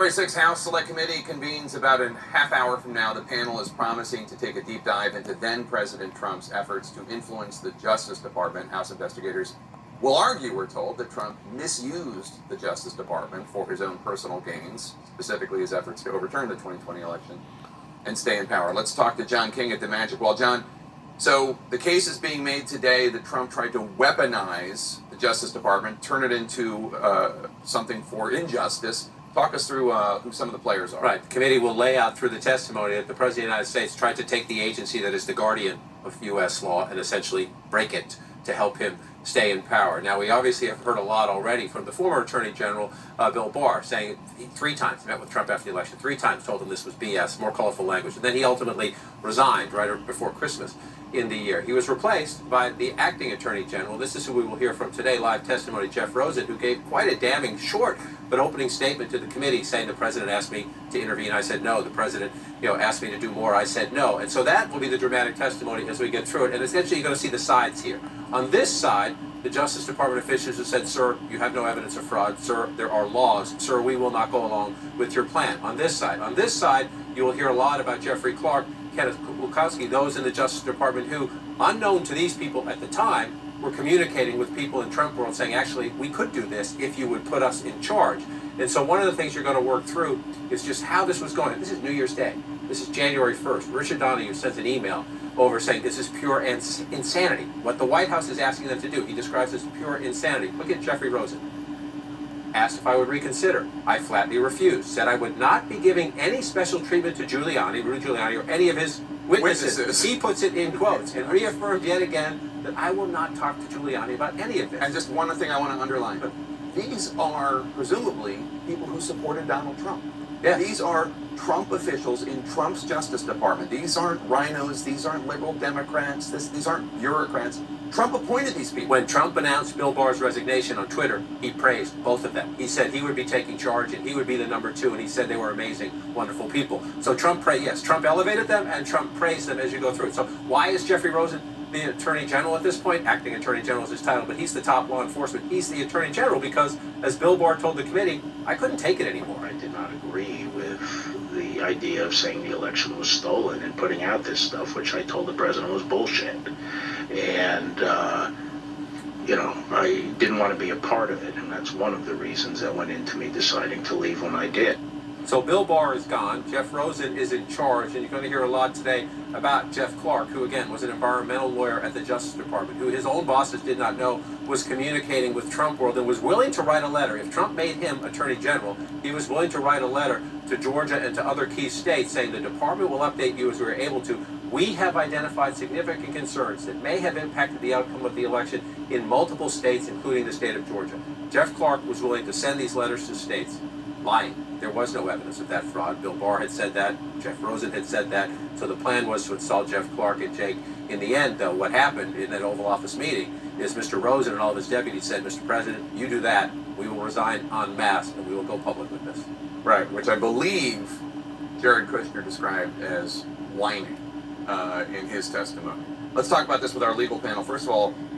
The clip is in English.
January 6th House Select Committee convenes about a half hour from now. The panel is promising to take a deep dive into then-President Trump's efforts to influence the Justice Department. House investigators will argue, we're told, that Trump misused the Justice Department for his own personal gains, specifically his efforts to overturn the 2020 election and stay in power. Let's talk to John King at the Magic Wall. John, so the case is being made today that Trump tried to weaponize the Justice Department, turn it into something for injustice. Talk us through who some of the players are. Right. The committee will lay out through the testimony that the President of the United States tried to take the agency that is the guardian of U.S. law and essentially break it to help him stay in power. Now, we obviously have heard a lot already from the former Attorney General, Bill Barr, saying he 3 times met with Trump after the election, 3 times told him this was BS, more colorful language. And then he ultimately resigned right before Christmas in the year. He was replaced by the acting Attorney General. This is who we will hear from today, live testimony, Jeff Rosen, who gave quite a damning short but opening statement to the committee saying the President asked me to intervene. I said no. The President asked me to do more. I said no. And so that will be the dramatic testimony as we get through it. And essentially you're going to see the sides here. On this side, the Justice Department officials have said, sir, you have no evidence of fraud. Sir, there are laws. Sir, we will not go along with your plan. On this side, you will hear a lot about Jeffrey Clark, Kenneth Lukowski, those in the Justice Department who, unknown to these people at the time, were communicating with people in Trump world saying, actually, we could do this if you would put us in charge. And so one of the things you're going to work through is just how this was going. This is New Year's Day. This is January 1st. Richard Donahue sends an email over saying this is pure insanity. What the White House is asking them to do, he describes as pure insanity. Look at Jeffrey Rosen. Asked if I would reconsider. I flatly refused. Said I would not be giving any special treatment to Rudy Giuliani, or any of his witnesses. He puts it in quotes and reaffirmed yet again that I will not talk to Giuliani about any of this. And just one thing I want to underline. These are presumably people who supported Donald Trump. Yes. These are Trump officials in Trump's Justice Department. These aren't rhinos. These aren't liberal Democrats. These aren't bureaucrats. Trump appointed these people. When Trump announced Bill Barr's resignation on Twitter, he praised both of them. He said he would be taking charge and he would be the number 2, and he said they were amazing, wonderful people. So Trump elevated them and Trump praised them as you go through it. So why is Jeffrey Rosen the Attorney General at this point? Acting Attorney General is his title, but he's the top law enforcement. He's the Attorney General because, as Bill Barr told the committee, I couldn't take it anymore. I did not agree with the idea of saying the election was stolen and putting out this stuff, which I told the President was bullshit. And, I didn't want to be a part of it, and that's one of the reasons that went into me deciding to leave when I did. So Bill Barr is gone. Jeff Rosen is in charge, and you're going to hear a lot today about Jeff Clark, who, again, was an environmental lawyer at the Justice Department, who his own bosses did not know was communicating with Trump world and was willing to write a letter. If Trump made him Attorney General, he was willing to write a letter to Georgia and to other key states saying the department will update you as we are able to. We have identified significant concerns that may have impacted the outcome of the election in multiple states, including the state of Georgia. Jeff Clark was willing to send these letters to states, lying. There was no evidence of that fraud. Bill Barr had said that. Jeff Rosen had said that. So the plan was to install Jeff Clark and Jake. In the end, though, what happened in that Oval Office meeting is Mr. Rosen and all of his deputies said, Mr. President, you do that. We will resign en masse, and we will go public with this. Right, which I believe Jared Kushner described as whining in his testimony. Let's talk about this with our legal panel. First of all,